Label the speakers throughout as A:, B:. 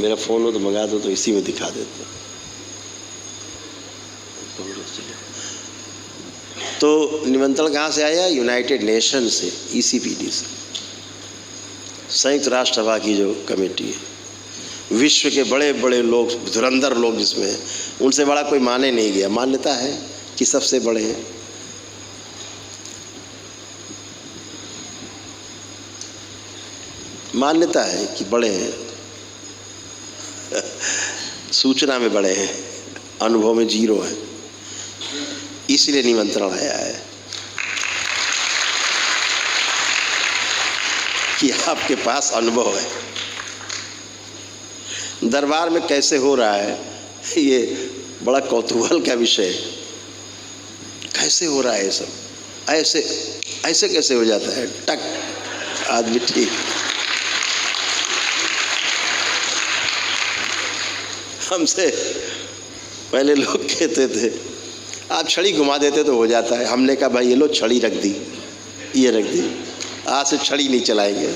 A: मेरा फ़ोन हो तो मंगा दो, तो इसी में दिखा देते। तो निमंत्रण कहाँ से आया? यूनाइटेड नेशन से, ECPD से, संयुक्त राष्ट्र सभा की जो कमेटी है। विश्व के बड़े बड़े लोग, धुरंधर लोग जिसमें, उनसे बड़ा कोई माने नहीं गया। मान्यता है कि सबसे बड़े हैं। मान्यता है कि बड़े हैं, सूचना में बड़े हैं, अनुभव में जीरो है, इसलिए निमंत्रण आया है कि आपके पास अनुभव है। दरबार में कैसे हो रहा है, ये बड़ा कौतूहल का विषय है। कैसे हो रहा है ये सब? ऐसे ऐसे कैसे हो जाता है? टक, आदमी ठीक। हमसे पहले लोग कहते थे आप छड़ी घुमा देते तो हो जाता है। हमने कहा भाई ये लो छड़ी रख दी, ये रख दी, आज से छड़ी नहीं चलाएंगे।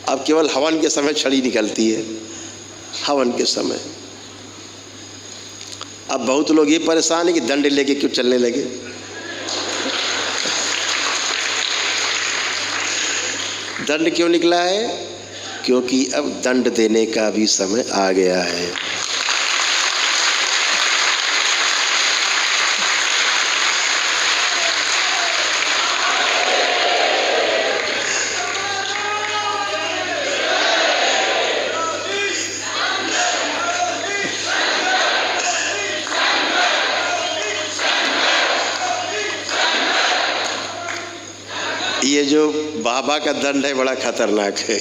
A: अब केवल हवन के समय छड़ी निकलती है, हवन के समय। अब बहुत लोग ये परेशान है कि दंड लेके क्यों चलने लगे। दंड क्यों निकला है? क्योंकि अब दंड देने का भी समय आ गया है। ये जो बाबा का दंड है बड़ा खतरनाक है।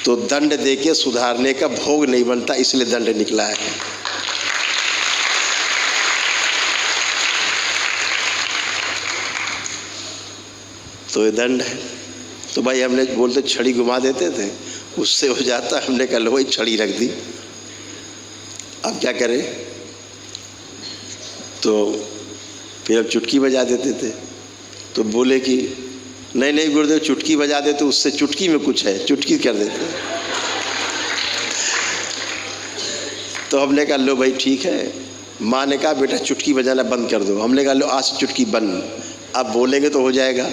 A: तो दंड देके सुधारने का भोग नहीं बनता, इसलिए दंड निकला है। तो ये दंड है। तो भाई हमने बोलते छड़ी घुमा देते थे, उससे हो जाता। हमने कहा लो भाई छड़ी रख दी, अब क्या करें? तो फिर अब चुटकी बजा देते थे। तो बोले कि नहीं नहीं गुरुदेव, चुटकी बजा देते, उससे चुटकी में कुछ है, चुटकी कर देते। तो हमने कहा लो भाई ठीक है। माँ ने कहा बेटा चुटकी बजाना बंद कर दो। हमने कहा लो आज से चुटकी बंद, आप बोलेंगे तो हो जाएगा,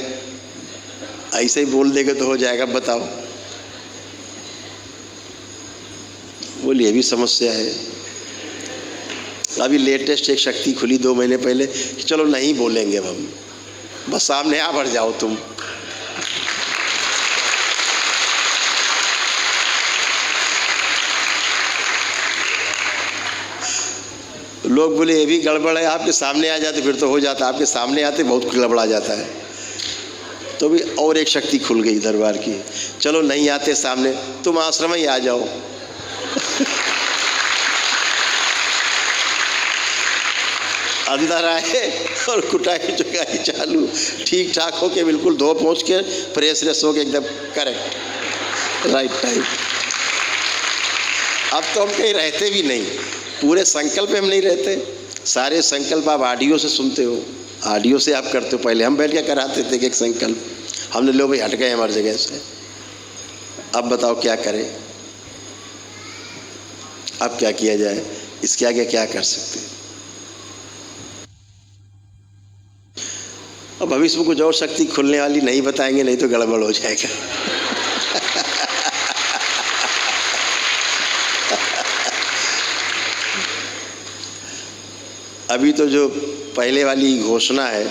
A: ऐसे ही बोल देंगे तो हो जाएगा, बताओ। बोलिए ये भी समस्या है। अभी लेटेस्ट एक शक्ति खुली 2 महीने पहले कि चलो नहीं बोलेंगे हम, बस सामने आ बढ़ जाओ तुम। लोग बोले ये भी गड़बड़ है, आपके सामने आ जाते फिर तो हो जाता, आपके सामने आते बहुत गड़बड़ा जाता है। तो भी और एक शक्ति खुल गई दरबार की, चलो नहीं आते सामने, तुम आश्रम ही आ जाओ। अंदर आए और कुटाई चुकाई चालू, ठीक ठाक हो के बिल्कुल धो पहुँच के फ्रेश रेस हो के एकदम करेक्ट राइट टाइम। अब तो हम कहीं रहते भी नहीं, पूरे संकल्प में हम नहीं रहते। सारे संकल्प आप ऑडियो से सुनते हो, ऑडियो से आप करते हो। पहले हम बैठ के कराते थे एक संकल्प, हमने लो भाई हट गए हमारी जगह से, अब बताओ क्या करें, अब क्या किया जाए, इसके आगे क्या कर सकते हैं। अब भविष्य में कुछ और शक्ति खुलने वाली नहीं बताएंगे, नहीं तो गड़बड़ हो जाएगा। अभी तो जो पहले वाली घोषणा है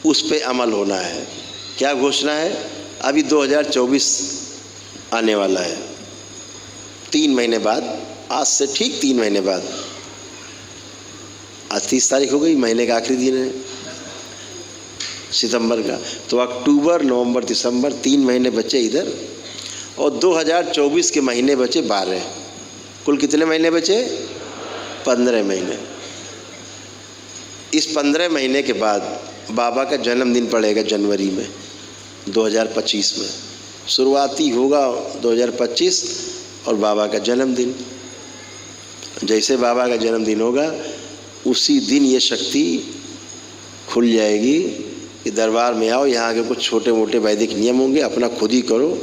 A: उस पे अमल होना है। क्या घोषणा है? अभी 2024 आने वाला है, 3 महीने बाद, आज से ठीक 3 महीने बाद। आज 30 तारीख हो गई, महीने का आखिरी दिन है सितंबर का। तो अक्टूबर नवंबर दिसंबर 3 महीने बचे इधर, और 2024 के महीने बचे 12। कुल कितने महीने बचे? 15 महीने। इस 15 महीने के बाद बाबा का जन्मदिन पड़ेगा जनवरी में 2025 में। शुरुआती होगा 2025 और बाबा का जन्मदिन। जैसे बाबा का जन्मदिन होगा उसी दिन ये शक्ति खुल जाएगी, कि दरबार में आओ, यहाँ के कुछ छोटे मोटे वैदिक नियम होंगे, अपना खुद ही करो,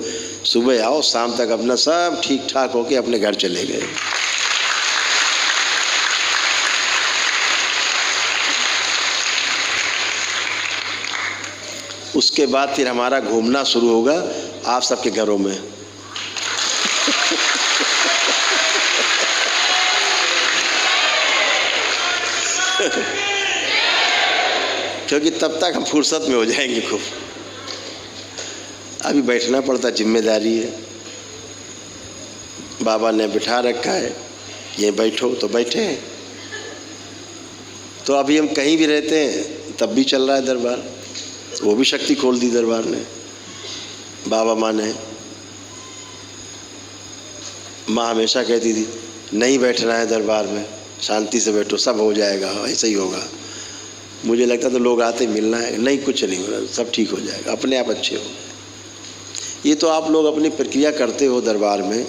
A: सुबह आओ, शाम तक अपना सब ठीक ठाक होके अपने घर चले गए। उसके बाद फिर हमारा घूमना शुरू होगा आप सबके घरों में। क्योंकि तब तक हम फुर्सत में हो जाएंगे खूब। अभी बैठना पड़ता, जिम्मेदारी है, बाबा ने बिठा रखा है, ये बैठो तो बैठे हैं। तो अभी हम कहीं भी रहते हैं तब भी चल रहा है दरबार, वो भी शक्ति खोल दी दरबार ने, बाबा माँ ने। माँ हमेशा कहती थी नहीं बैठना है दरबार में, शांति से बैठो, सब हो जाएगा, ऐसे ही होगा। मुझे लगता तो लोग आते मिलना है, नहीं कुछ नहीं हो रहा, सब ठीक हो जाएगा, अपने आप अच्छे हो। ये तो आप लोग अपनी प्रक्रिया करते हो दरबार में,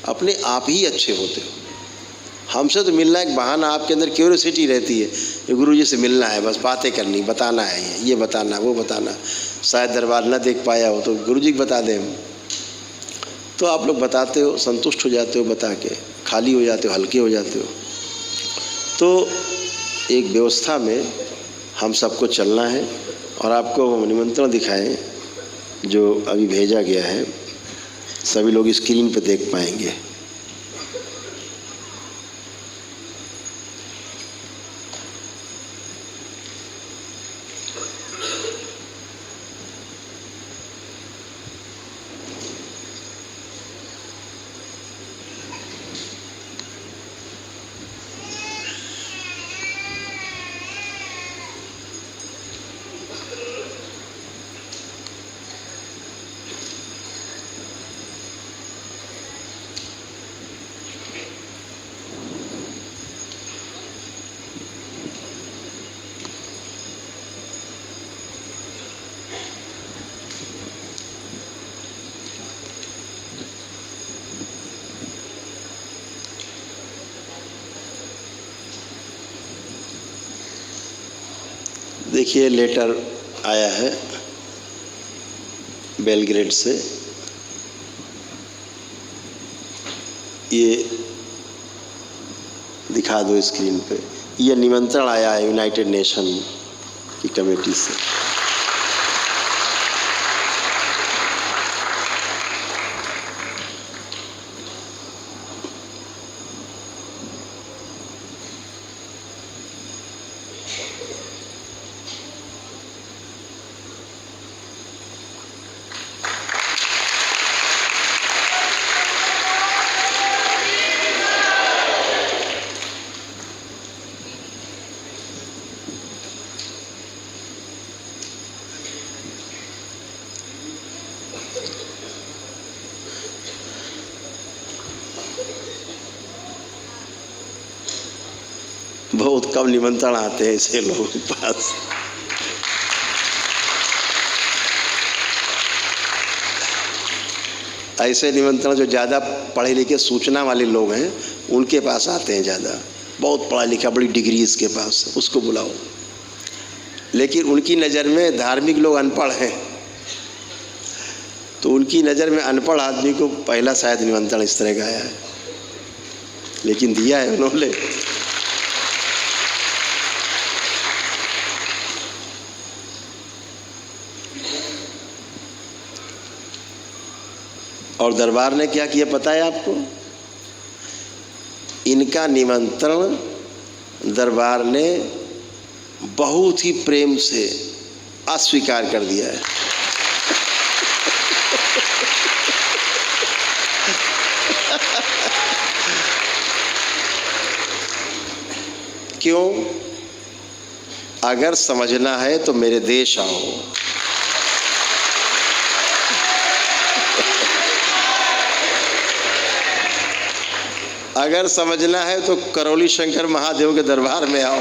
A: अपने आप ही अच्छे होते हो। हमसे तो मिलना एक बहाना, आपके अंदर क्यूरियोसिटी रहती है, ये गुरु जी से मिलना है, बस बातें करनी, बताना है, ये बताना वो बताना। शायद दरबार न देख पाया हो तो गुरु जी को बता दें, तो आप लोग बताते हो, संतुष्ट हो जाते हो, बता के खाली हो जाते हो, हल्के हो जाते हो। तो एक व्यवस्था में हम सबको चलना है। और आपको निमंत्रण दिखाएं जो अभी भेजा गया है, सभी लोग स्क्रीन पर देख पाएंगे। देखिए लेटर आया है बेलग्रेड से, ये दिखा दो स्क्रीन पे। ये निमंत्रण आया है यूनाइटेड नेशन की कमेटी से। बहुत कम निमंत्रण आते हैं ऐसे लोगों के पास। ऐसे निमंत्रण जो ज़्यादा पढ़े लिखे सूचना वाले लोग हैं उनके पास आते हैं ज़्यादा। बहुत पढ़ा लिखा, बड़ी डिग्री इसके पास, उसको बुलाओ। लेकिन उनकी नज़र में धार्मिक लोग अनपढ़ हैं, तो उनकी नज़र में अनपढ़ आदमी को पहला शायद निमंत्रण इस तरह का आया है, लेकिन दिया है उन्होंने। और दरबार ने क्या किया पता है आपको? इनका निमंत्रण दरबार ने बहुत ही प्रेम से अस्वीकार कर दिया है। क्यों? अगर समझना है तो मेरे देश आओ, अगर समझना है तो करौली शंकर महादेव के दरबार में आओ।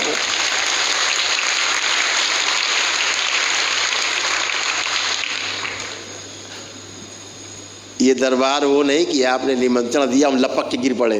A: ये दरबार वो नहीं कि आपने निमंत्रण दिया हम लपक के गिर पड़े।